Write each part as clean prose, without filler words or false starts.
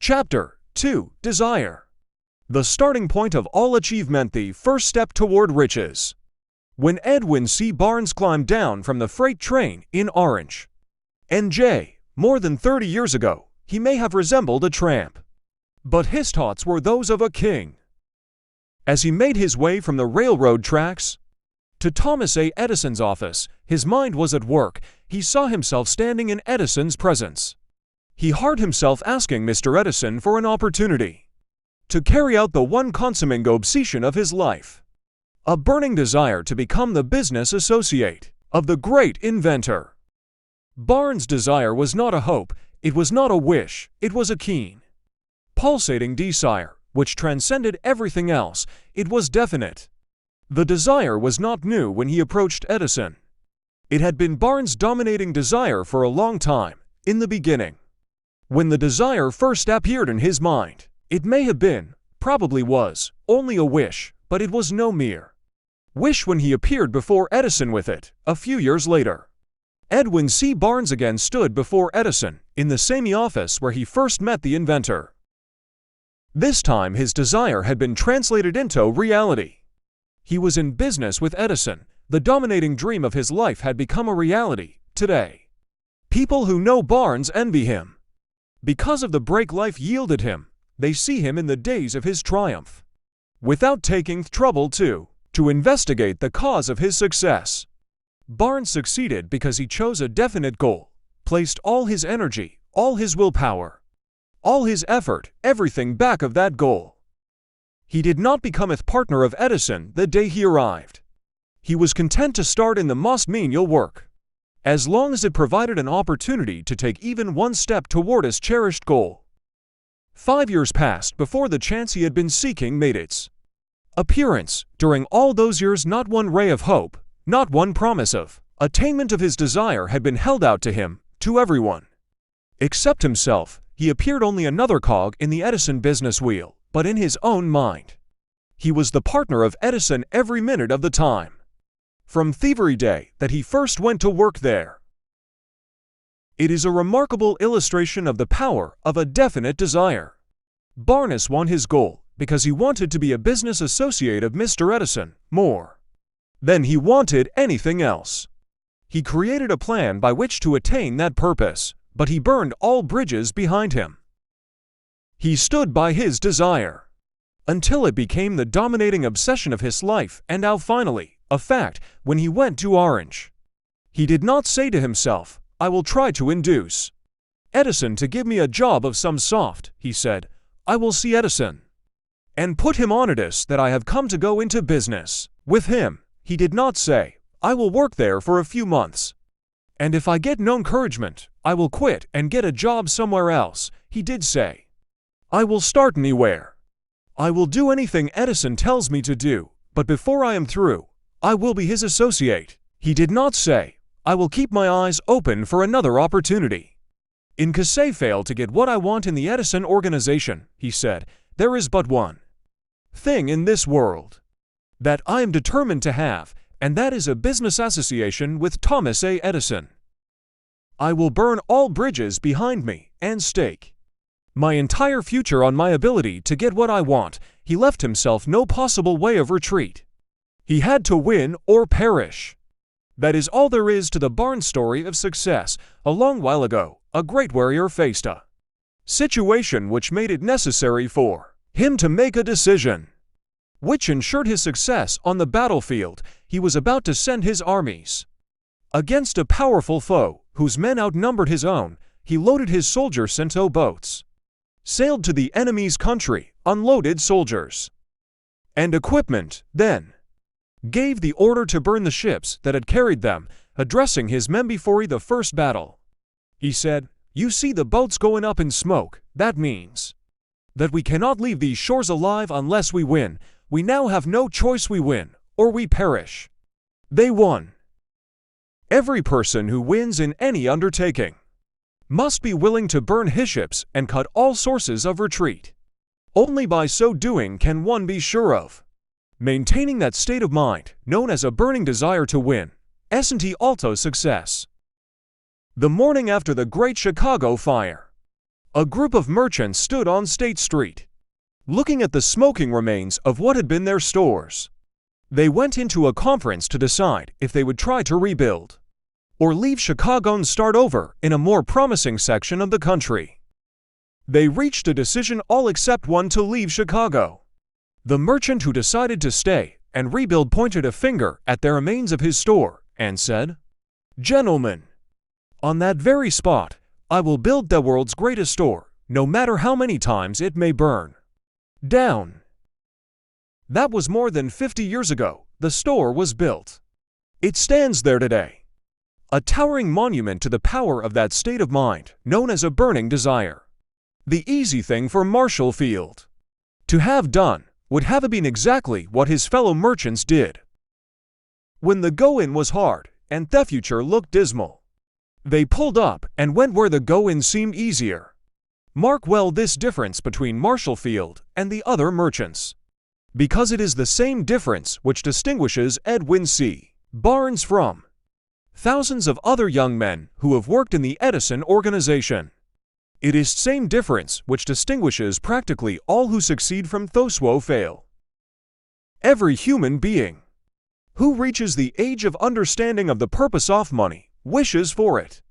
Chapter 2. Desire. The starting point of all achievement, the first step toward riches. When Edwin C. Barnes climbed down from the freight train in Orange, NJ, more than 30 years ago, he may have resembled a tramp. But his thoughts were those of a king. As he made his way from the railroad tracks to Thomas A. Edison's office, his mind was at work. He saw himself standing in Edison's presence. He heard himself asking Mr. Edison for an opportunity to carry out the one consuming obsession of his life, a burning desire to become the business associate of the great inventor. Barnes' desire was not a hope, it was not a wish, it was a keen, pulsating desire, which transcended everything else. It was definite. The desire was not new when he approached Edison. It had been Barnes' dominating desire for a long time. In the beginning, when the desire first appeared in his mind, it may have been, probably was, only a wish, but it was no mere wish when he appeared before Edison with it, a few years later. Edwin C. Barnes again stood before Edison, in the same office where he first met the inventor. This time his desire had been translated into reality. He was in business with Edison. The dominating dream of his life had become a reality. Today, people who know Barnes envy him. Because of the break life yielded him, they see him in the days of his triumph, without taking trouble to investigate the cause of his success. Barnes succeeded because he chose a definite goal, placed all his energy, all his willpower, all his effort, everything back of that goal. He did not become a partner of Edison the day he arrived. He was content to start in the most menial work, as long as it provided an opportunity to take even one step toward his cherished goal. 5 years passed before the chance he had been seeking made its appearance. During all those years, not one ray of hope, not one promise of attainment of his desire had been held out to him, to everyone except himself. He appeared only another cog in the Edison business wheel, but in his own mind, he was the partner of Edison every minute of the time, from Thievery Day that he first went to work there. It is a remarkable illustration of the power of a definite desire. Barnes won his goal because he wanted to be a business associate of Mr. Edison more than he wanted anything else. He created a plan by which to attain that purpose, but he burned all bridges behind him. He stood by his desire until it became the dominating obsession of his life, and now finally, a fact, when he went to Orange. He did not say to himself, "I will try to induce Edison to give me a job of some sort." He said, "I will see Edison and put him on notice that I have come to go into business with him." He did not say, "I will work there for a few months, and if I get no encouragement, I will quit and get a job somewhere else." He did say, "I will start anywhere. I will do anything Edison tells me to do, but before I am through, I will be his associate." He did not say, "I will keep my eyes open for another opportunity. In case I fail to get what I want in the Edison organization," he said, "there is but one thing in this world that I am determined to have, and that is a business association with Thomas A. Edison. I will burn all bridges behind me and stake my entire future on my ability to get what I want." He left himself no possible way of retreat. He had to win or perish. That is all there is to the Barnes story of success. A long while ago, a great warrior faced a situation which made it necessary for him to make a decision which ensured his success on the battlefield. He was about to send his armies against a powerful foe whose men outnumbered his own. He loaded his soldiers into boats, sailed to the enemy's country, unloaded soldiers and equipment, then gave the order to burn the ships that had carried them. Addressing his men before the first battle, he said, "You see the boats going up in smoke. That means that we cannot leave these shores alive unless we win. We now have no choice. We win, or we perish." They won. Every person who wins in any undertaking must be willing to burn his ships and cut all sources of retreat. Only by so doing can one be sure of maintaining that state of mind known as a burning desire to win. St. Also success. The morning after the Great Chicago Fire, A group of merchants stood on State Street, looking at the smoking remains of what had been their stores. They went into a conference to decide if they would try to rebuild or leave Chicago and start over in a more promising section of the country. They reached a decision, all except one, to leave Chicago. The merchant who decided to stay and rebuild pointed a finger at the remains of his store and said, "Gentlemen, on that very spot, I will build the world's greatest store, no matter how many times it may burn down." That was more than 50 years ago. The store was built. It stands there today, a towering monument to the power of that state of mind, known as a burning desire. The easy thing for Marshall Field to have done would have been exactly what his fellow merchants did. When the go-in was hard and the future looked dismal, they pulled up and went where the go-in seemed easier. Mark well this difference between Marshall Field and the other merchants, because it is the same difference which distinguishes Edwin C. Barnes from thousands of other young men who have worked in the Edison organization. It is the same difference which distinguishes practically all who succeed from those who fail. Every human being who reaches the age of understanding of the purpose of money wishes for it.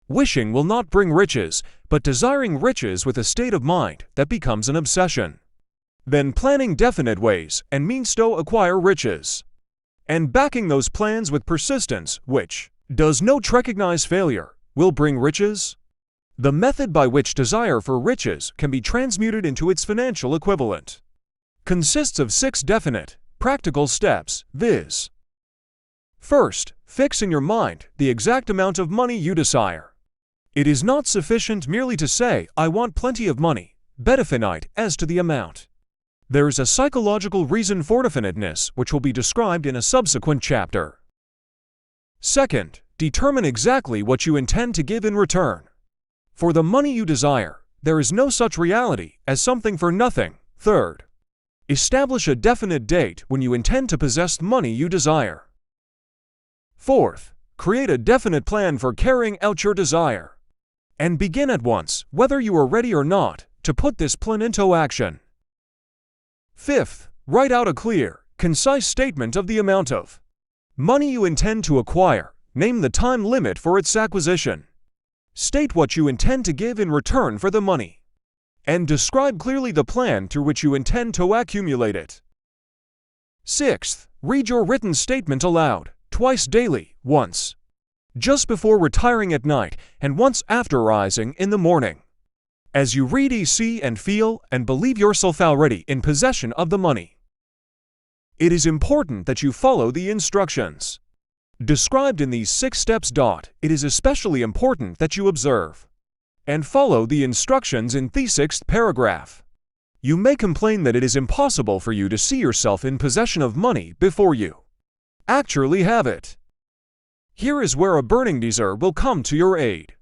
Wishing will not bring riches, but desiring riches with a state of mind that becomes an obsession. Then planning definite ways and means to acquire riches, and backing those plans with persistence, which does not recognize failure, will bring riches. The method by which desire for riches can be transmuted into its financial equivalent consists of 6 definite, practical steps, viz. First, fix in your mind the exact amount of money you desire. It is not sufficient merely to say, "I want plenty of money," definite as to the amount. There is a psychological reason for definiteness which will be described in a subsequent chapter. Second, determine exactly what you intend to give in return. For the money you desire, there is no such reality as something for nothing. Third, establish a definite date when you intend to possess the money you desire. Fourth, create a definite plan for carrying out your desire, and begin at once, whether you are ready or not, to put this plan into action. Fifth, write out a clear, concise statement of the amount of money you intend to acquire. Name the time limit for its acquisition. State what you intend to give in return for the money, and describe clearly the plan through which you intend to accumulate it. Sixth, read your written statement aloud, twice daily, once just before retiring at night and once after rising in the morning. As you read, see and feel and believe yourself already in possession of the money. It is important that you follow the instructions described in these 6 steps. It is especially important that you observe and follow the instructions in the 6th paragraph. You may complain that it is impossible for you to see yourself in possession of money before you actually have it. Here is where a burning desire will come to your aid.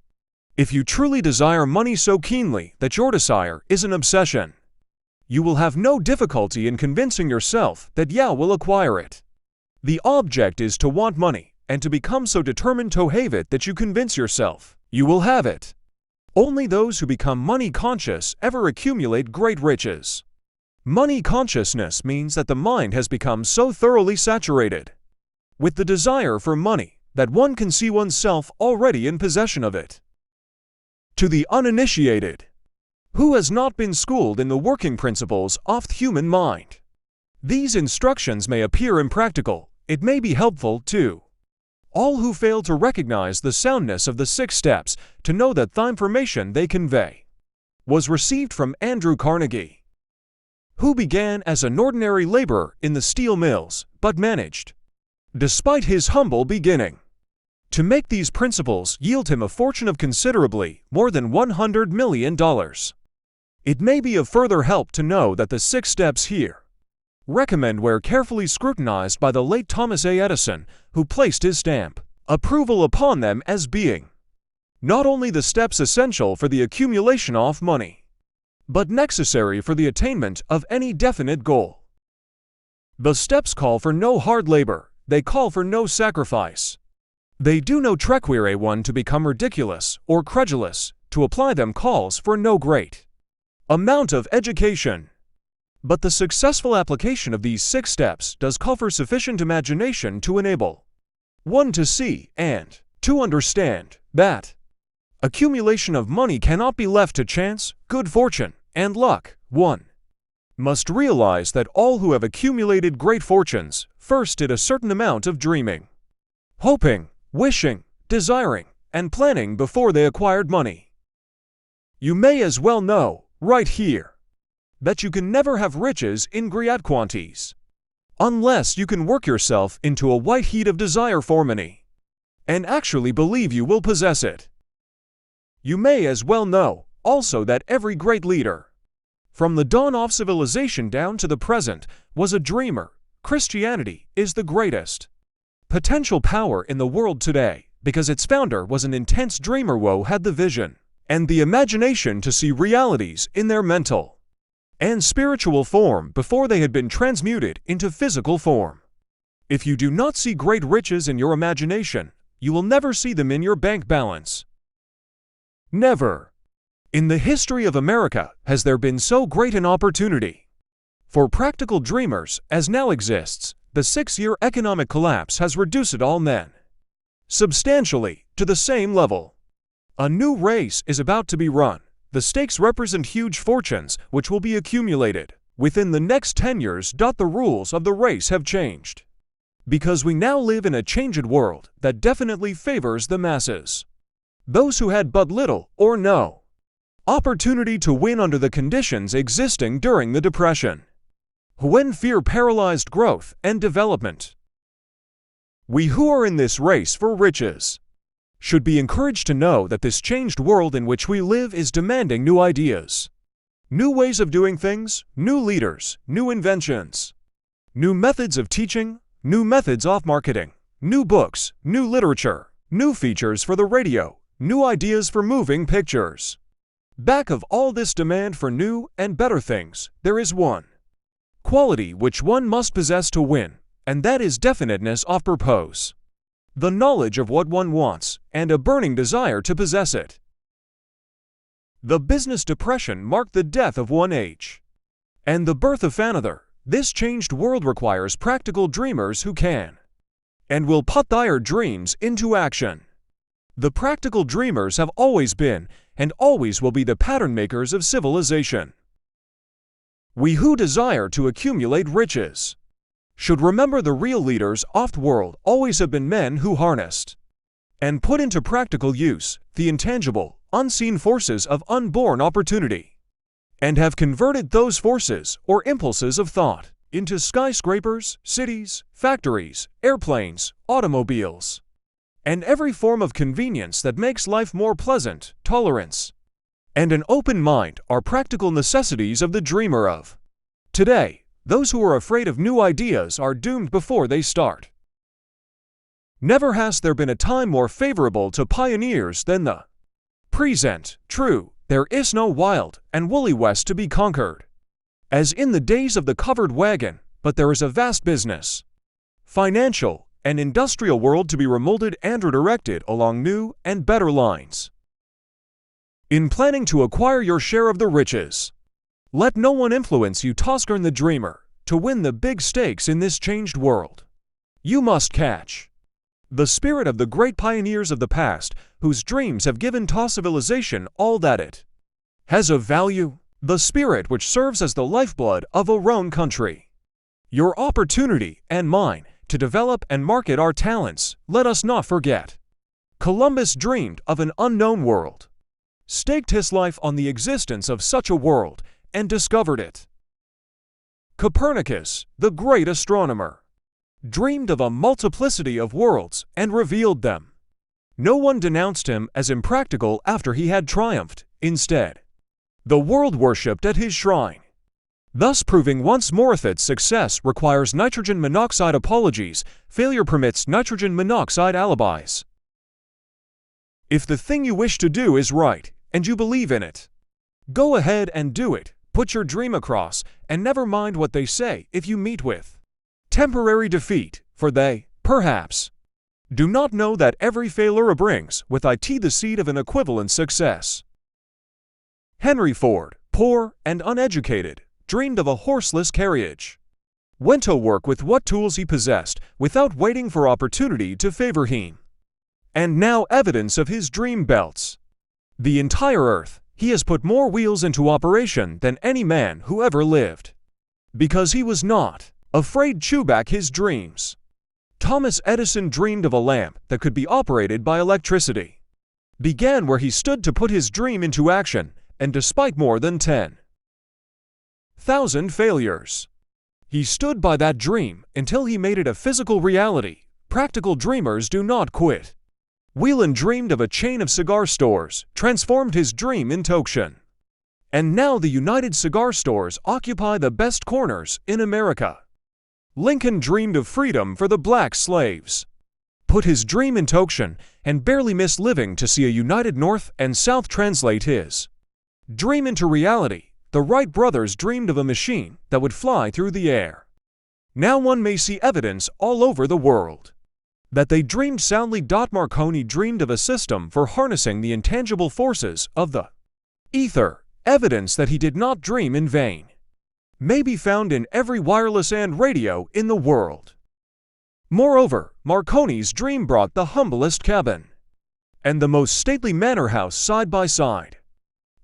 If you truly desire money so keenly that your desire is an obsession, you will have no difficulty in convincing yourself that you will acquire it. The object is to want money and to become so determined to have it that you convince yourself you will have it. Only those who become money conscious ever accumulate great riches. Money consciousness means that the mind has become so thoroughly saturated with the desire for money that one can see oneself already in possession of it. To the uninitiated, who has not been schooled in the working principles of the human mind, these instructions may appear impractical. It may be helpful to all who fail to recognize the soundness of the 6 steps, to know that the information they convey was received from Andrew Carnegie, who began as an ordinary laborer in the steel mills, but managed, despite his humble beginning, to make these principles yield him a fortune of considerably more than $100 million. It may be of further help to know that the 6 steps here recommend were carefully scrutinized by the late Thomas A. Edison, who placed his stamp approval upon them as being not only the steps essential for the accumulation of money, but necessary for the attainment of any definite goal. The steps call for no hard labor, they call for no sacrifice. They do not require one to become ridiculous or credulous, to apply them calls for no great amount of education. But the successful application of these 6 steps does call for sufficient imagination to enable one to see and to understand that accumulation of money cannot be left to chance, good fortune, and luck. One must realize that all who have accumulated great fortunes first did a certain amount of dreaming, hoping, wishing, desiring, and planning before they acquired money. You may as well know, right here, that you can never have riches in great quantities unless you can work yourself into a white heat of desire for money and actually believe you will possess it. You may as well know, also, that every great leader, from the dawn of civilization down to the present, was a dreamer. Christianity is the greatest potential power in the world today because its founder was an intense dreamer who had the vision and the imagination to see realities in their mental and spiritual form before they had been transmuted into physical form. If you do not see great riches in your imagination, you will never see them in your bank balance. Never, in the history of America, has there been so great an opportunity for practical dreamers as now exists. The 6-year economic collapse has reduced all men substantially to the same level. A new race is about to be run. The stakes represent huge fortunes which will be accumulated within the next 10 years. The rules of the race have changed because we now live in a changed world that definitely favors the masses. Those who had but little or no opportunity to win under the conditions existing during the Depression, when fear paralyzed growth and development. We who are in this race for riches should be encouraged to know that this changed world in which we live is demanding new ideas, new ways of doing things, new leaders, new inventions, new methods of teaching, new methods of marketing, new books, new literature, new features for the radio, new ideas for moving pictures. Back of all this demand for new and better things, there is one quality which one must possess to win, and that is definiteness of purpose, the knowledge of what one wants, and a burning desire to possess it. The business depression marked the death of one age and the birth of another. This changed world requires practical dreamers who can and will put their dreams into action. The practical dreamers have always been and always will be the pattern makers of civilization. We who desire to accumulate riches should remember the real leaders of the world always have been men who harnessed and put into practical use the intangible, unseen forces of unborn opportunity, and have converted those forces or impulses of thought into skyscrapers, cities, factories, airplanes, automobiles, and every form of convenience that makes life more pleasant. Tolerance and an open mind are practical necessities of the dreamer of today. Those who are afraid of new ideas are doomed before they start. Never has there been a time more favorable to pioneers than the present. True, there is no wild and woolly West to be conquered, as in the days of the covered wagon, but there is a vast business, financial, and industrial world to be remolded and redirected along new and better lines. In planning to acquire your share of the riches, let no one influence you. Toscern the dreamer, to win the big stakes in this changed world, you must catch the spirit of the great pioneers of the past, whose dreams have given to civilization all that it has of value, the spirit which serves as the lifeblood of our own country. Your opportunity and mine to develop and market our talents, let us not forget. Columbus dreamed of an unknown world, staked his life on the existence of such a world, and discovered it. Copernicus, the great astronomer, dreamed of a multiplicity of worlds and revealed them. No one denounced him as impractical after he had triumphed. Instead, the world worshipped at his shrine, thus proving once more that success requires nitrogen monoxide apologies, failure permits nitrogen monoxide alibis. If the thing you wish to do is right, and you believe in it, go ahead and do it. Put your dream across, and never mind what they say if you meet with temporary defeat, for they, perhaps, do not know that every failure brings with it the seed of an equivalent success. Henry Ford, poor and uneducated, dreamed of a horseless carriage. Went to work with what tools he possessed without waiting for opportunity to favor him. And now evidence of his dream belts. The entire earth, he has put more wheels into operation than any man who ever lived. Because he was not afraid to chew back his dreams. Thomas Edison dreamed of a lamp that could be operated by electricity. Began where he stood to put his dream into action, and despite more than 10,000 failures, he stood by that dream until he made it a physical reality. Practical dreamers do not quit. Whelan dreamed of a chain of cigar stores, transformed his dream into action. And now the United Cigar Stores occupy the best corners in America. Lincoln dreamed of freedom for the black slaves. Put his dream into action and barely missed living to see a united North and South translate his dream into reality. The Wright brothers dreamed of a machine that would fly through the air. Now one may see evidence all over the world that they dreamed soundly. Marconi dreamed of a system for harnessing the intangible forces of the ether. Evidence that he did not dream in vain may be found in every wireless and radio in the world. Moreover, Marconi's dream brought the humblest cabin and the most stately manor house side by side.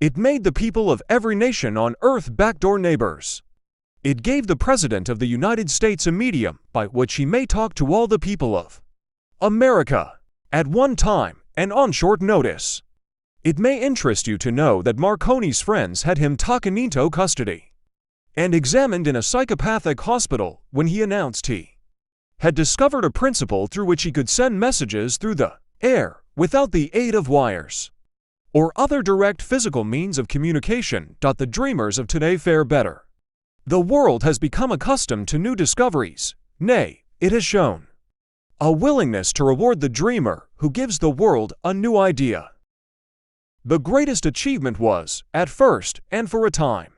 It made the people of every nation on earth backdoor neighbors. It gave the President of the United States a medium by which he may talk to all the people of America at one time and on short notice. It may interest you to know that Marconi's friends had him taken into custody and examined in a psychopathic hospital when he announced he had discovered a principle through which he could send messages through the air without the aid of wires or other direct physical means of communication. The dreamers of today fare better. The world has become accustomed to new discoveries. Nay, it has shown a willingness to reward the dreamer who gives the world a new idea. The greatest achievement was, at first and for a time,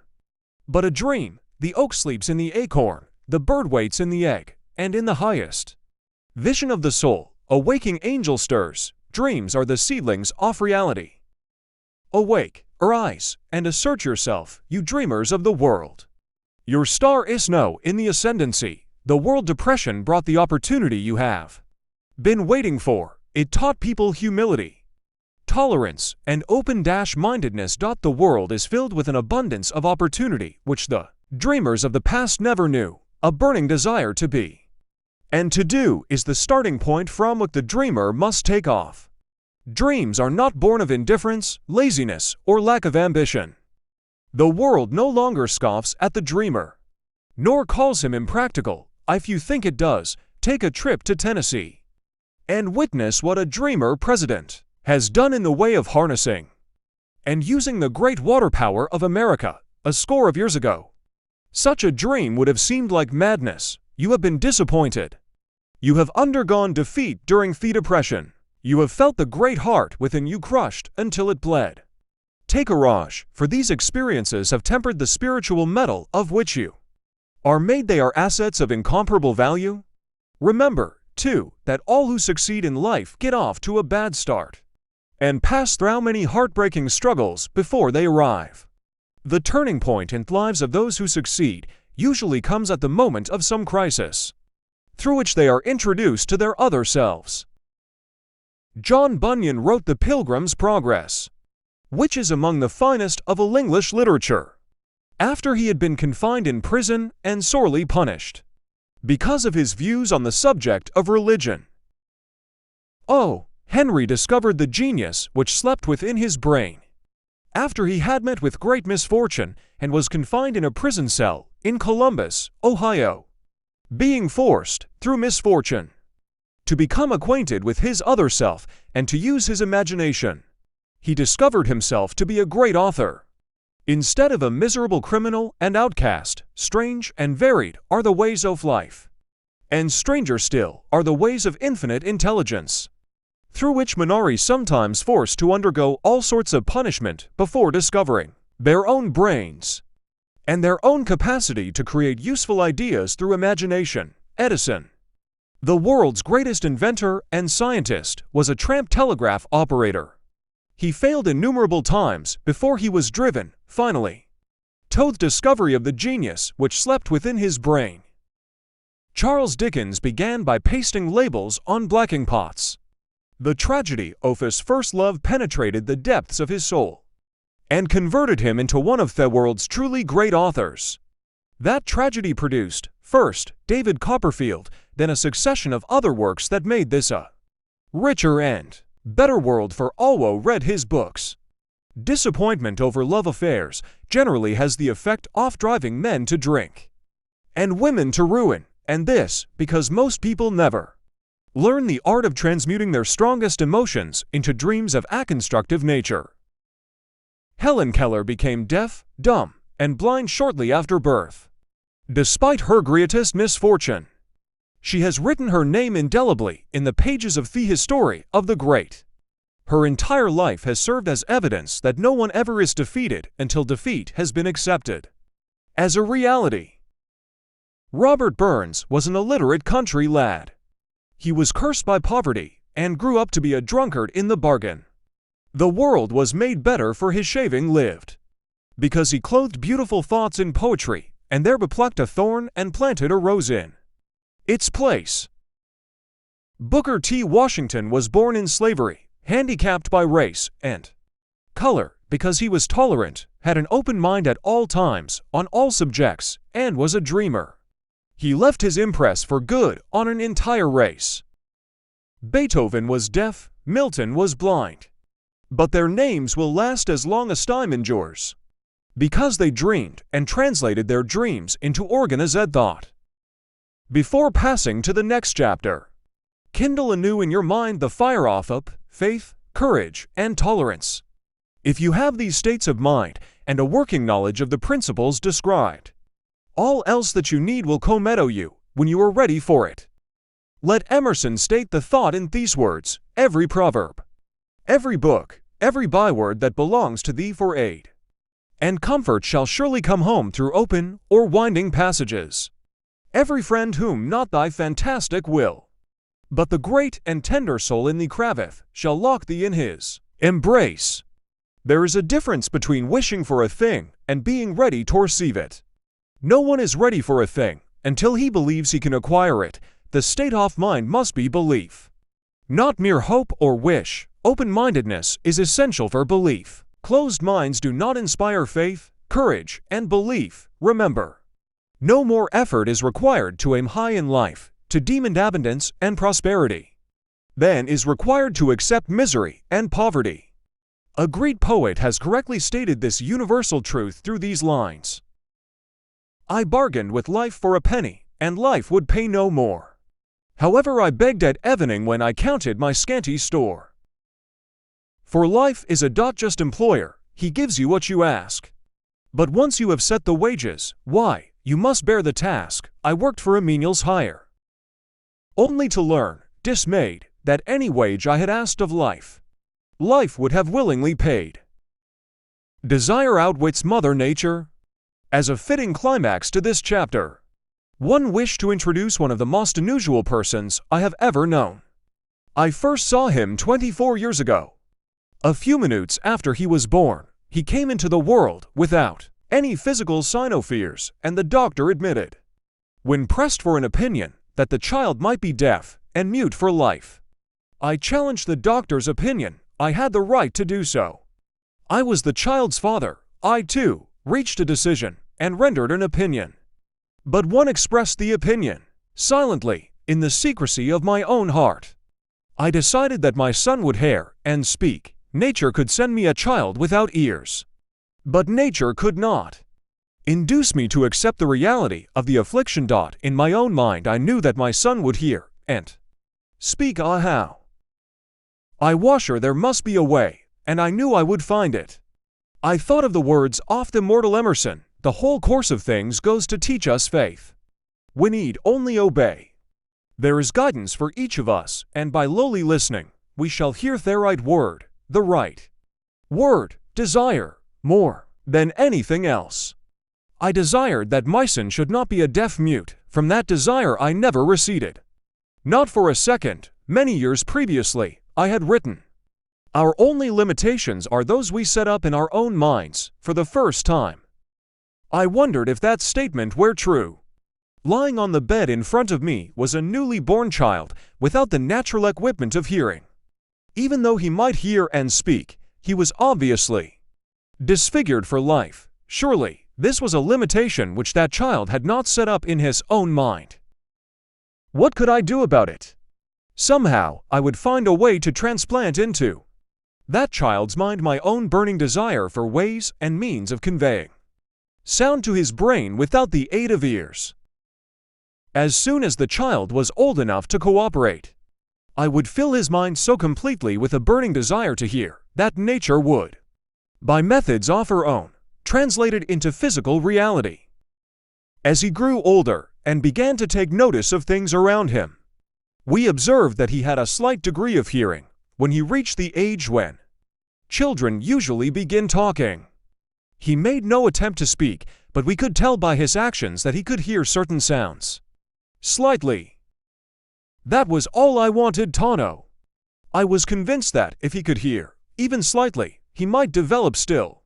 but a dream. The oak sleeps in the acorn, the bird waits in the egg, and in the highest vision of the soul, a waking angel stirs. Dreams are the seedlings of reality. Awake, arise, and assert yourself, you dreamers of the world. Your star is now in the ascendancy. The world depression brought the opportunity you have been waiting for. It taught people humility, tolerance, and open-mindedness. The world is filled with an abundance of opportunity which the dreamers of the past never knew. A burning desire to be and to do is the starting point from which the dreamer must take off. Dreams are not born of indifference, laziness, or lack of ambition. The world no longer scoffs at the dreamer, nor calls him impractical. If you think it does, take a trip to Tennessee and witness what a dreamer president has done in the way of harnessing and using the great water power of America a score of years ago. Such a dream would have seemed like madness. You have been disappointed. You have undergone defeat during the depression. You have felt the great heart within you crushed until it bled. Take courage, for these experiences have tempered the spiritual metal of which you are made. They are assets of incomparable value. Remember, too, that all who succeed in life get off to a bad start and pass through many heartbreaking struggles before they arrive. The turning point in the lives of those who succeed usually comes at the moment of some crisis, through which they are introduced to their other selves. John Bunyan wrote The Pilgrim's Progress, which is among the finest of all English literature, after he had been confined in prison and sorely punished because of his views on the subject of religion. O. Henry discovered the genius which slept within his brain after he had met with great misfortune and was confined in a prison cell in Columbus, Ohio, being forced, through misfortune, to become acquainted with his other self and to use his imagination. He discovered himself to be a great author. Instead of a miserable criminal and outcast, strange and varied are the ways of life, and stranger still are the ways of infinite intelligence, through which men are sometimes forced to undergo all sorts of punishment before discovering their own brains and their own capacity to create useful ideas through imagination. Edison, the world's greatest inventor and scientist, was a tramp telegraph operator. He failed innumerable times before he was driven, finally, to the discovery of the genius which slept within his brain. Charles Dickens began by pasting labels on blacking pots. The tragedy of his first love penetrated the depths of his soul and converted him into one of the world's truly great authors. That tragedy produced, first, David Copperfield, then a succession of other works that made this a richer and better world for all who read his books. Disappointment over love affairs generally has the effect of driving men to drink and women to ruin, and this because most people never learn the art of transmuting their strongest emotions into dreams of a constructive nature. Helen Keller became deaf, dumb, and blind shortly after birth. Despite her greatest misfortune, she has written her name indelibly in the pages of the history of the great. Her entire life has served as evidence that no one ever is defeated until defeat has been accepted as a reality. Robert Burns was an illiterate country lad. He was cursed by poverty and grew up to be a drunkard in the bargain. The world was made better for his shaving lived, because he clothed beautiful thoughts in poetry and there plucked a thorn and planted a rose in its place. Booker T. Washington was born in slavery, handicapped by race and color, because he was tolerant, had an open mind at all times, on all subjects, and was a dreamer. He left his impress for good on an entire race. Beethoven was deaf, Milton was blind. But their names will last as long as time endures, because they dreamed and translated their dreams into organized thought. Before passing to the next chapter, kindle anew in your mind the fire of hope, faith, courage, and tolerance. If you have these states of mind and a working knowledge of the principles described, all else that you need will come to you when you are ready for it. Let Emerson state the thought in these words: every proverb, every book, every byword that belongs to thee for aid and comfort shall surely come home through open or winding passages. Every friend whom not thy fantastic will, but the great and tender soul in thee craveth, shall lock thee in his embrace. There is a difference between wishing for a thing and being ready to receive it. No one is ready for a thing until he believes he can acquire it. The state of mind must be belief, not mere hope or wish. Open-mindedness is essential for belief. Closed minds do not inspire faith, courage, and belief. Remember, no more effort is required to aim high in life, to demand abundance and prosperity, than is required to accept misery and poverty. A great poet has correctly stated this universal truth through these lines: I bargained with life for a penny, and life would pay no more. However, I begged at evening when I counted my scanty store. For life is a just employer, he gives you what you ask. But once you have set the wages, why, you must bear the task. I worked for a menial's hire, only to learn, dismayed, that any wage I had asked of life, life would have willingly paid. Desire outwits Mother Nature. As a fitting climax to this chapter, one wish to introduce one of the most unusual persons I have ever known. I first saw him 24 years ago. A few minutes after he was born, he came into the world without any physical sign of fears, and the doctor admitted, when pressed for an opinion, that the child might be deaf and mute for life. I challenged the doctor's opinion. I had the right to do so. I was the child's father. I, too, reached a decision and rendered an opinion. But one expressed the opinion silently, in the secrecy of my own heart. I decided that my son would hear and speak. Nature could send me a child without ears, but nature could not induce me to accept the reality of the affliction. In my own mind I knew that my son would hear and speak. How? I was sure there must be a way, and I knew I would find it. I thought of the words of the immortal Emerson: the whole course of things goes to teach us faith. We need only obey. There is guidance for each of us, and by lowly listening, we shall hear the right word, the right word, desire, more than anything else. I desired that my son should not be a deaf mute. From that desire I never receded. Not for a second. Many years previously, I had written Our only limitations are those we set up in our own minds for the first time. I wondered if that statement were true. Lying on the bed in front of me was a newly born child without the natural equipment of hearing. Even though he might hear and speak, he was obviously disfigured for life. Surely, this was a limitation which that child had not set up in his own mind. What could I do about it? Somehow, I would find a way to transplant into that child's mind my own burning desire for ways and means of conveying sound to his brain without the aid of ears. As soon as the child was old enough to cooperate, I would fill his mind so completely with a burning desire to hear that nature would, by methods of her own, translate it into physical reality. As he grew older and began to take notice of things around him, we observed that he had a slight degree of hearing when he reached the age when children usually begin talking. He made no attempt to speak, but we could tell by his actions that he could hear certain sounds. Slightly. That was all I wanted to know. I was convinced that if he could hear, even slightly, he might develop still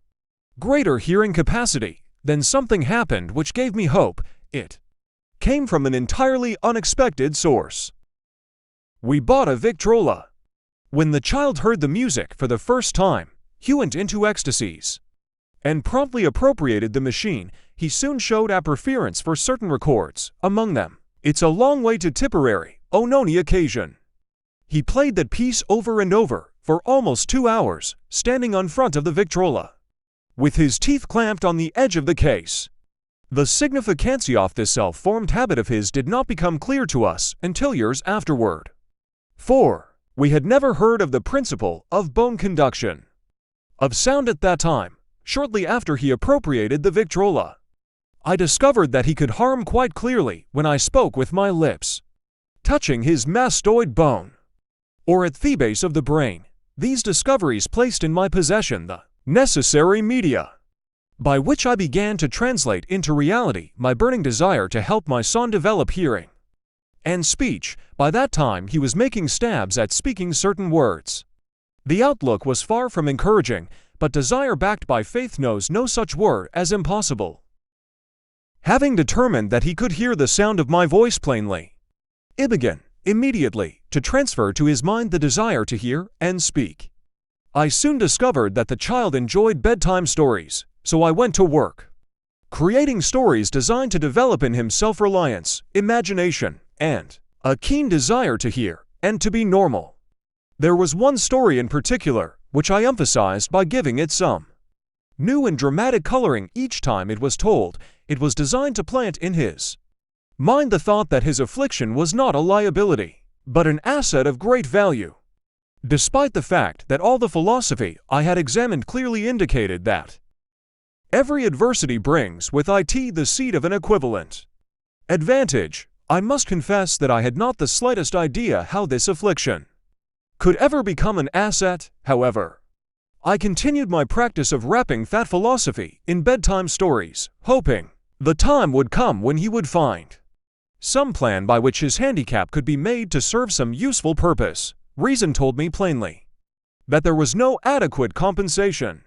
greater hearing capacity. Then something happened which gave me hope. It came from an entirely unexpected source. We bought a Victrola. When the child heard the music for the first time, he went into ecstasies and promptly appropriated the machine. He soon showed a preference for certain records, among them, "It's a Long Way to Tipperary, on any occasion." He played that piece over and over for almost 2 hours, standing in front of the Victrola, with his teeth clamped on the edge of the case. The significance of this self-formed habit of his did not become clear to us until years afterward. For we had never heard of the principle of bone conduction of sound at that time. Shortly after he appropriated the Victrola, I discovered that he could harm quite clearly when I spoke with my lips, touching his mastoid bone, or at the base of the brain. These discoveries placed in my possession the necessary media by which I began to translate into reality my burning desire to help my son develop hearing and speech. By that time he was making stabs at speaking certain words. The outlook was far from encouraging, but desire backed by faith knows no such word as impossible. Having determined that he could hear the sound of my voice plainly, I began immediately to transfer to his mind the desire to hear and speak. I soon discovered that the child enjoyed bedtime stories, so I went to work, creating stories designed to develop in him self-reliance, imagination, and a keen desire to hear and to be normal. There was one story in particular which I emphasized by giving it some new and dramatic coloring each time it was told. It was designed to plant in his mind the thought that his affliction was not a liability, but an asset of great value, despite the fact that all the philosophy I had examined clearly indicated that every adversity brings with it the seed of an equivalent advantage. I must confess that I had not the slightest idea how this affliction could ever become an asset. However, I continued my practice of wrapping that philosophy in bedtime stories, hoping the time would come when he would find some plan by which his handicap could be made to serve some useful purpose. Reason told me plainly that there was no adequate compensation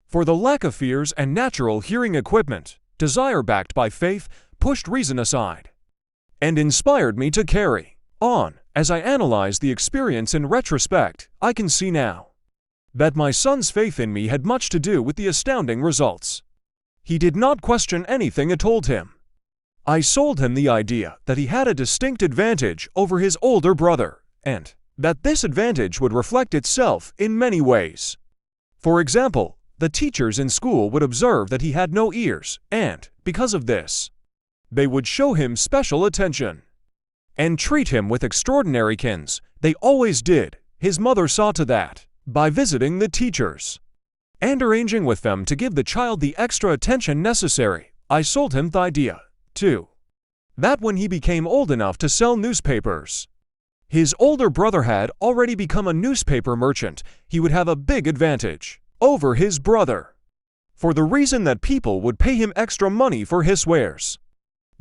for the lack of fears and natural hearing equipment. Desire backed by faith pushed reason aside and inspired me to carry on. As I analyze the experience in retrospect, I can see now that my son's faith in me had much to do with the astounding results. He did not question anything I told him. I sold him the idea that he had a distinct advantage over his older brother, and that this advantage would reflect itself in many ways. For example, the teachers in school would observe that he had no ears, and, because of this, they would show him special attention and treat him with extraordinary kindness. They always did. His mother saw to that by visiting the teachers and arranging with them to give the child the extra attention necessary. I sold him the idea, too, that when he became old enough to sell newspapers, his older brother had already become a newspaper merchant, he would have a big advantage over his brother, for the reason that people would pay him extra money for his wares,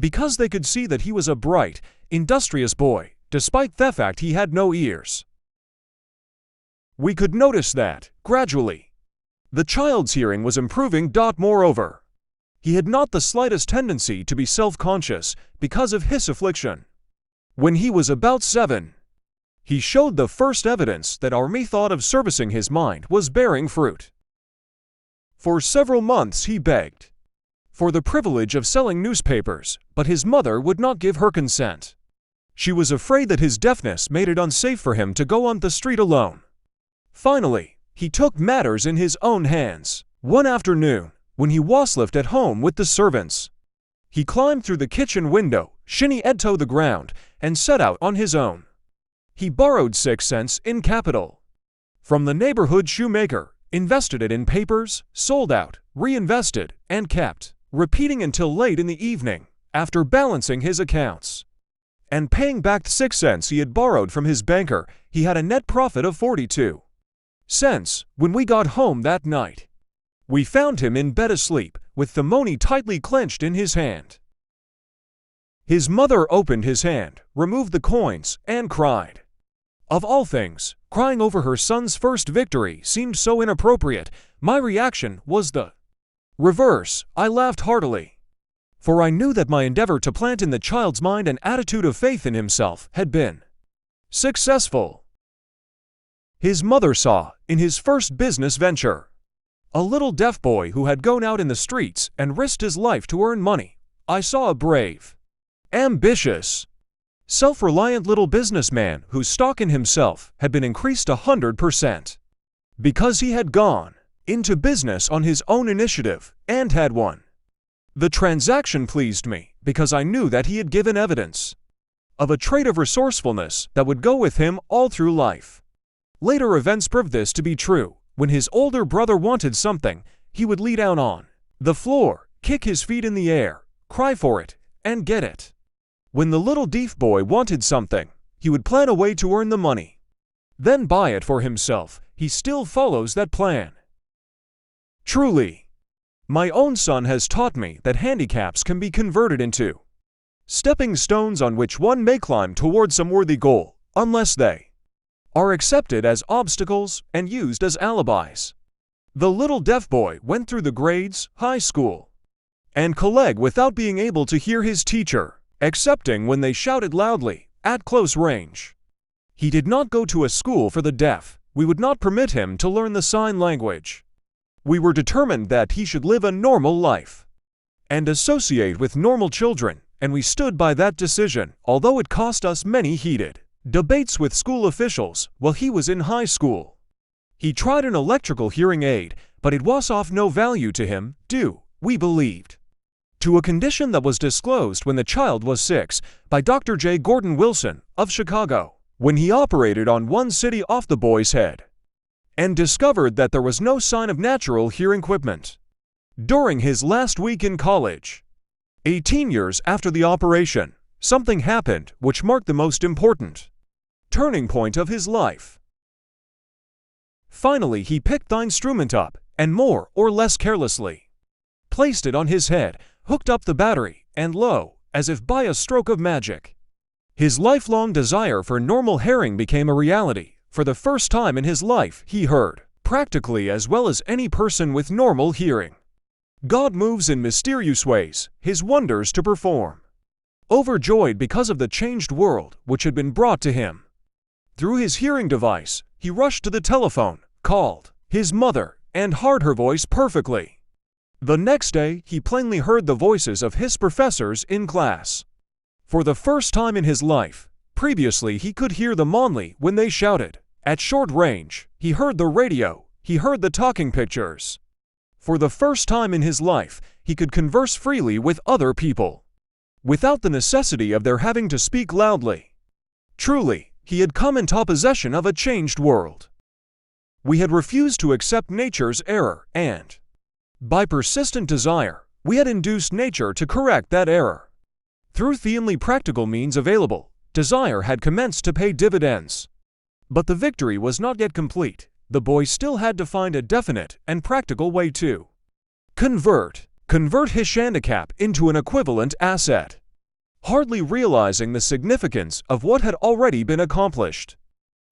because they could see that he was a bright, industrious boy, despite the fact he had no ears. We could notice that, gradually, the child's hearing was improving. Moreover, he had not the slightest tendency to be self-conscious because of his affliction. When he was about 7, he showed the first evidence that our method of servicing his mind was bearing fruit. For several months he begged for the privilege of selling newspapers, but his mother would not give her consent. She was afraid that his deafness made it unsafe for him to go on the street alone. Finally, he took matters in his own hands. One afternoon, when he was left at home with the servants, he climbed through the kitchen window, shinny to the ground, and set out on his own. He borrowed 6 cents in capital from the neighborhood shoemaker, invested it in papers, sold out, reinvested, and kept repeating until late in the evening, after balancing his accounts and paying back the 6 cents he had borrowed from his banker. He had a net profit of 42 cents. When we got home that night, we found him in bed asleep, with the money tightly clenched in his hand. His mother opened his hand, removed the coins, and cried. Of all things, crying over her son's first victory seemed so inappropriate. My reaction was the reverse. I laughed heartily, for I knew that my endeavor to plant in the child's mind an attitude of faith in himself had been successful. His mother saw, in his first business venture, a little deaf boy who had gone out in the streets and risked his life to earn money. I saw a brave, ambitious, self-reliant little businessman whose stock in himself had been increased 100%, because he had gone into business on his own initiative and had won. The transaction pleased me because I knew that he had given evidence of a trait of resourcefulness that would go with him all through life. Later events proved this to be true. When his older brother wanted something, he would lie down on the floor, kick his feet in the air, cry for it, and get it. When the little deaf boy wanted something, he would plan a way to earn the money, then buy it for himself. He still follows that plan. Truly, my own son has taught me that handicaps can be converted into stepping stones on which one may climb toward some worthy goal, unless they are accepted as obstacles and used as alibis. The little deaf boy went through the grades, high school, and college without being able to hear his teacher, excepting when they shouted loudly, at close range. He did not go to a school for the deaf. We would not permit him to learn the sign language. We were determined that he should live a normal life and associate with normal children, and we stood by that decision, although it cost us many heated debates with school officials while he was in high school. He tried an electrical hearing aid, but it was of no value to him, due, we believed, to a condition that was disclosed when the child was 6 by Dr. J. Gordon Wilson of Chicago, when he operated on one city off the boy's head and discovered that there was no sign of natural hearing equipment. During his last week in college, 18 years after the operation, something happened which marked the most important turning point of his life. Finally, he picked the instrument up and, more or less carelessly, placed it on his head, hooked up the battery, and lo, as if by a stroke of magic, his lifelong desire for normal hearing became a reality. For the first time in his life, he heard practically as well as any person with normal hearing. God moves in mysterious ways, his wonders to perform. Overjoyed because of the changed world which had been brought to him through his hearing device, he rushed to the telephone, called his mother, and heard her voice perfectly. The next day, he plainly heard the voices of his professors in class. For the first time in his life, previously he could hear them only when they shouted. At short range, he heard the radio, he heard the talking pictures. For the first time in his life, he could converse freely with other people, without the necessity of their having to speak loudly. Truly, he had come into possession of a changed world. We had refused to accept nature's error, and, by persistent desire, we had induced nature to correct that error. Through the only practical means available, desire had commenced to pay dividends. But the victory was not yet complete. The boy still had to find a definite and practical way to convert his handicap into an equivalent asset, hardly realizing the significance of what had already been accomplished.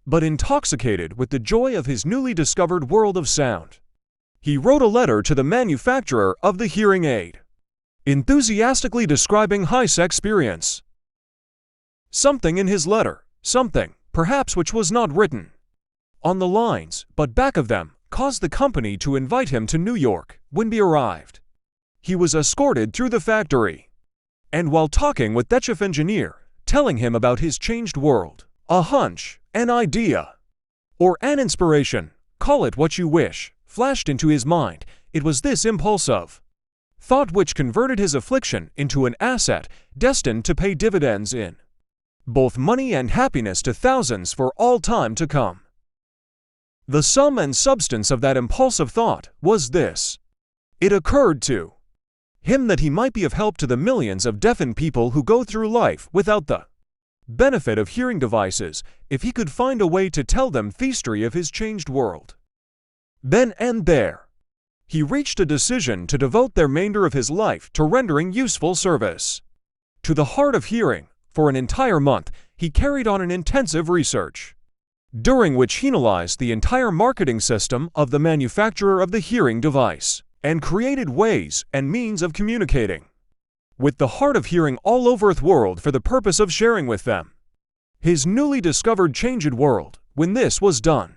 but intoxicated with the joy of his newly discovered world of sound. He wrote a letter to the manufacturer of the hearing aid, enthusiastically describing his experience. Something in his letter, something, perhaps, which was not written on the lines, but back of them, caused the company to invite him to New York. When he arrived, he was escorted through the factory, and while talking with the chief engineer, telling him about his changed world, a hunch, an idea, or an inspiration, call it what you wish, flashed into his mind. It was this impulsive thought which converted his affliction into an asset destined to pay dividends in both money and happiness to thousands for all time to come. The sum and substance of that impulsive thought was this. It occurred to him that he might be of help to the millions of deafened people who go through life without the benefit of hearing devices if he could find a way to tell them the history of his changed world. Then and there, he reached a decision to devote the remainder of his life to rendering useful service to the hard of hearing. For an entire month, he carried on an intensive research, during which he analyzed the entire marketing system of the manufacturer of the hearing device, and created ways and means of communicating with the hard of hearing all over the world for the purpose of sharing with them his newly discovered changed world. When this was done,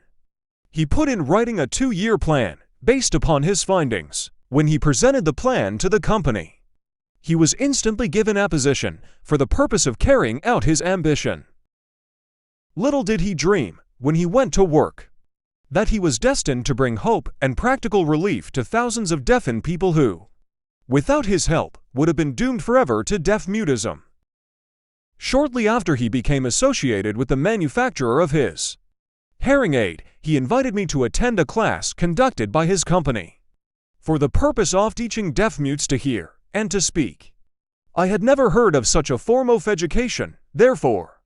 he put in writing a 2-year plan based upon his findings. When he presented the plan to the company, he was instantly given a position for the purpose of carrying out his ambition. Little did he dream, when he went to work, that he was destined to bring hope and practical relief to thousands of deafened people who, without his help, would have been doomed forever to deaf-mutism. Shortly after he became associated with the manufacturer of his hearing aid, he invited me to attend a class conducted by his company for the purpose of teaching deaf-mutes to hear and to speak. I had never heard of such a form of education, therefore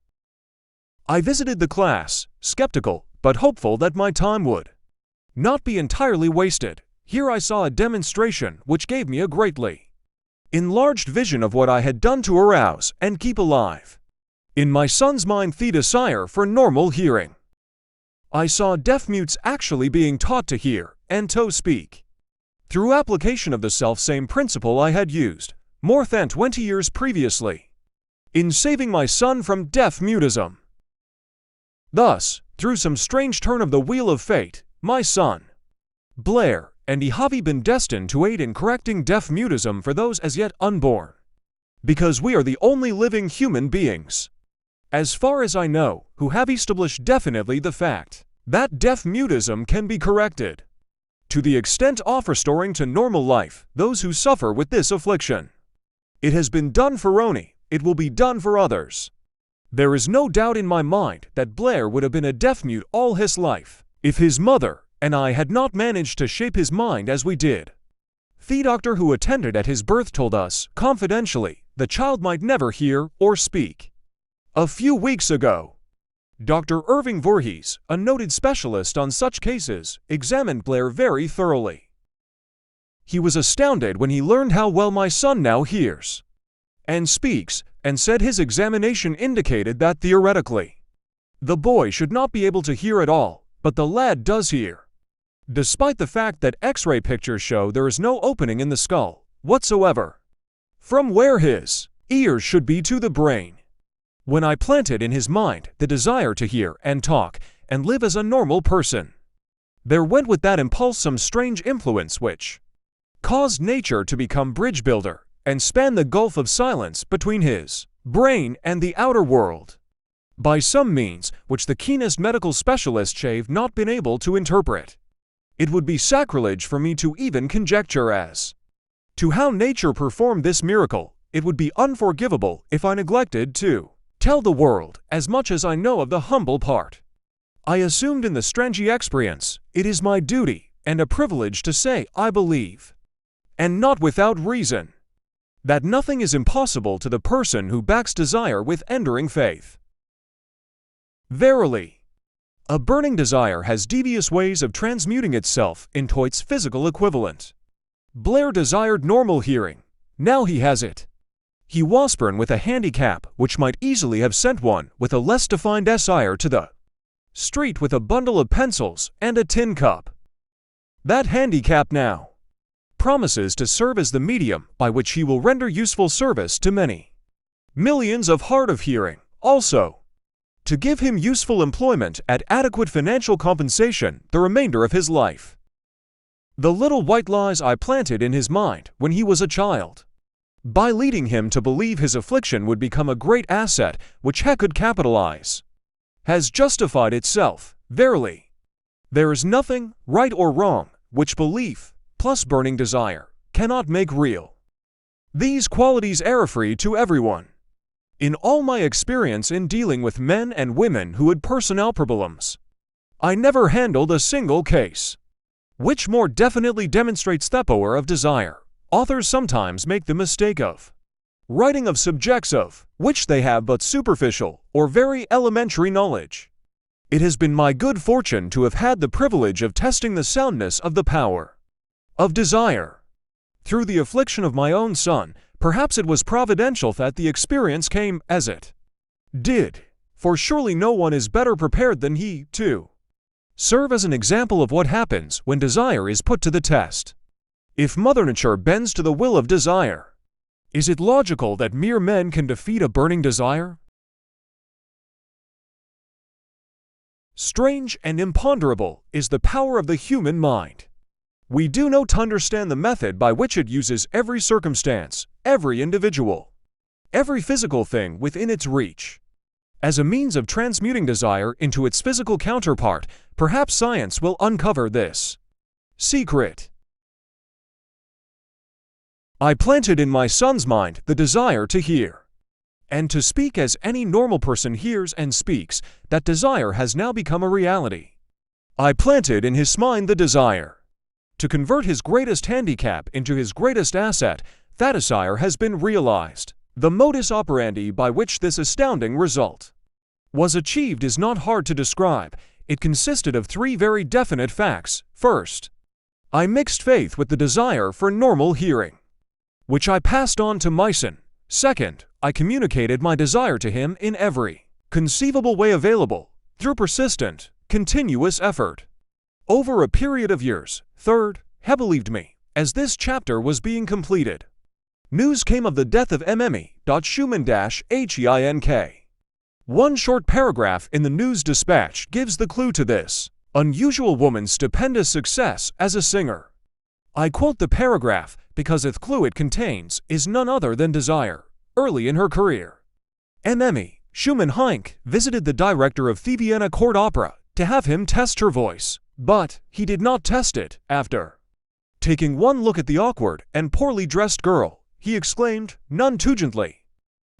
I visited the class, skeptical but hopeful that my time would not be entirely wasted. Here I saw a demonstration which gave me a greatly enlarged vision of what I had done to arouse and keep alive in my son's mind the desire for normal hearing. I saw deaf-mutes actually being taught to hear and to speak through application of the self-same principle I had used more than 20 years previously in saving my son from deaf-mutism. Thus, through some strange turn of the wheel of fate, my son, Blare, and he have been destined to aid in correcting deaf-mutism for those as yet unborn, because we are the only living human beings, as far as I know, who have established definitely the fact that deaf-mutism can be corrected to the extent of restoring to normal life those who suffer with this affliction. It has been done for Roni, it will be done for others. There is no doubt in my mind that Blare would have been a deaf-mute all his life if his mother and I had not managed to shape his mind as we did. The doctor who attended at his birth told us, confidentially, the child might never hear or speak. A few weeks ago, Dr. Irving Voorhees, a noted specialist on such cases, examined Blare very thoroughly. He was astounded when he learned how well my son now hears and speaks, and said his examination indicated that theoretically, the boy should not be able to hear at all, but the lad does hear, despite the fact that X-ray pictures show there is no opening in the skull whatsoever, from where his ears should be to the brain. When I planted in his mind the desire to hear and talk and live as a normal person, there went with that impulse some strange influence which caused nature to become bridge builder and span the gulf of silence between his brain and the outer world, by some means which the keenest medical specialists have not been able to interpret. It would be sacrilege for me to even conjecture as to how nature performed this miracle. It would be unforgivable if I neglected to tell the world as much as I know of the humble part I assumed in the strange experience. It is my duty and a privilege to say I believe, and not without reason, that nothing is impossible to the person who backs desire with enduring faith. Verily, a burning desire has devious ways of transmuting itself into its physical equivalent. Blare desired normal hearing. Now he has it. He was born with a handicap which might easily have sent one with a less defined desire to the street with a bundle of pencils and a tin cup. That handicap now promises to serve as the medium by which he will render useful service to many millions of hard of hearing, also to give him useful employment at adequate financial compensation the remainder of his life. The little white lies I planted in his mind when he was a child, by leading him to believe his affliction would become a great asset which he could capitalize, has justified itself. Verily, there is nothing, right or wrong, which belief, plus burning desire, cannot make real. These qualities are free to everyone. In all my experience in dealing with men and women who had personal problems, I never handled a single case which more definitely demonstrates the power of desire. Authors sometimes make the mistake of writing of subjects of which they have but superficial or very elementary knowledge. It has been my good fortune to have had the privilege of testing the soundness of the power of desire through the affliction of my own son. Perhaps it was providential that the experience came as it did, for surely no one is better prepared than he, to serve as an example of what happens when desire is put to the test. If Mother Nature bends to the will of desire, is it logical that mere men can defeat a burning desire? Strange and imponderable is the power of the human mind. We do not understand the method by which it uses every circumstance, every individual, every physical thing within its reach, as a means of transmuting desire into its physical counterpart. Perhaps science will uncover this secret. I planted in my son's mind the desire to hear and to speak as any normal person hears and speaks. That desire has now become a reality. I planted in his mind the desire to convert his greatest handicap into his greatest asset. That desire has been realized. The modus operandi by which this astounding result was achieved is not hard to describe. It consisted of three very definite facts. First, I mixed faith with the desire for normal hearing, which I passed on to my son. Second, I communicated my desire to him in every conceivable way available, through persistent, continuous effort, over a period of years. Third, he believed me. As this chapter was being completed, news came of the death of Schumann-Hink. One short paragraph in the news dispatch gives the clue to this unusual woman's stupendous success as a singer. I quote the paragraph because the clue it contains is none other than desire. Early in her career, Schumann-Hink visited the director of the Vienna Court Opera to have him test her voice, but he did not test it. After taking one look at the awkward and poorly dressed girl, he exclaimed, none too gently,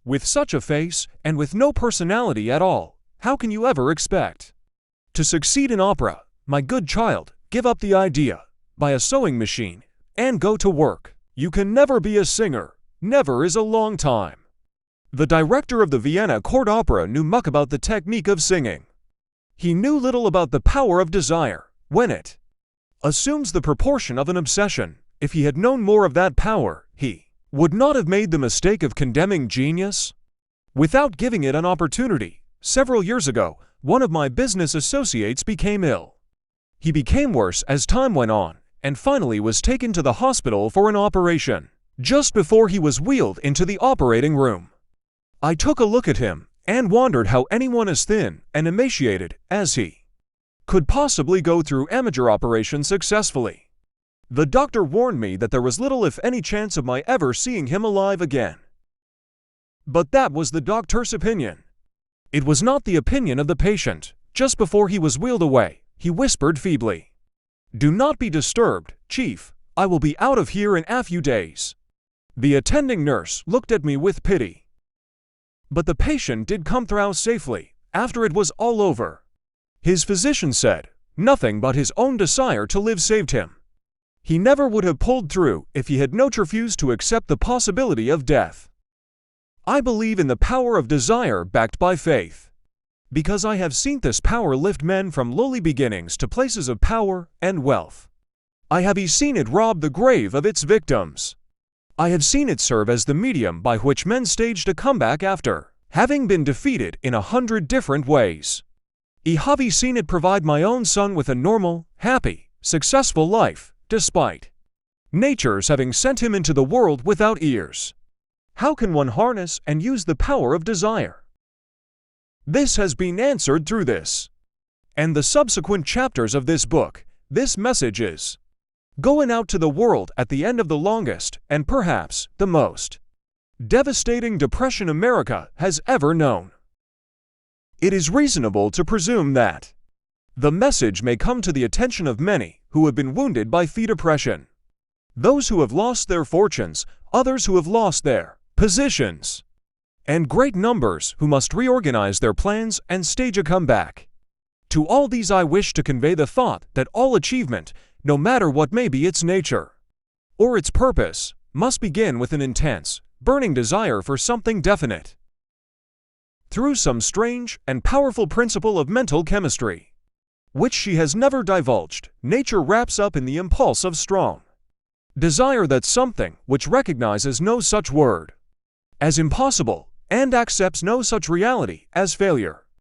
with such a face and with no personality at all, how can you ever expect to succeed in opera? My good child, give up the idea, buy a sewing machine, and go to work. You can never be a singer. Never is a long time. The director of the Vienna Court Opera knew much about the technique of singing. He knew little about the power of desire, when it assumes the proportion of an obsession. If he had known more of that power, he would not have made the mistake of condemning genius without giving it an opportunity. Several years ago, one of my business associates became ill. He became worse as time went on, and finally was taken to the hospital for an operation. Just before he was wheeled into the operating room, I took a look at him and wondered how anyone as thin and emaciated as he could possibly go through amateur operation successfully. The doctor warned me that there was little if any chance of my ever seeing him alive again. But that was the doctor's opinion. It was not the opinion of the patient. Just before he was wheeled away, he whispered feebly, "Do not be disturbed, Chief. I will be out of here in a few days." The attending nurse looked at me with pity. But the patient did come through safely after it was all over. His physician said, nothing but his own desire to live saved him. He never would have pulled through if he had not refused to accept the possibility of death. I believe in the power of desire backed by faith, because I have seen this power lift men from lowly beginnings to places of power and wealth. I have seen it rob the grave of its victims. I have seen it serve as the medium by which men staged a comeback after having been defeated in 100 different ways. have seen it provide my own son with a normal, happy, successful life, despite nature's having sent him into the world without ears. How can one harness and use the power of desire? This has been answered through this and the subsequent chapters of this book. This message is going out to the world at the end of the longest and perhaps the most devastating depression America has ever known. It is reasonable to presume that the message may come to the attention of many who have been wounded by the depression. Those who have lost their fortunes, others who have lost their positions, and great numbers who must reorganize their plans and stage a comeback. To all these I wish to convey the thought that all achievement, no matter what may be its nature or its purpose, must begin with an intense, burning desire for something definite. Through some strange and powerful principle of mental chemistry, which she has never divulged, nature wraps up in the impulse of strong desire that something which recognizes no such word as impossible and accepts no such reality as failure.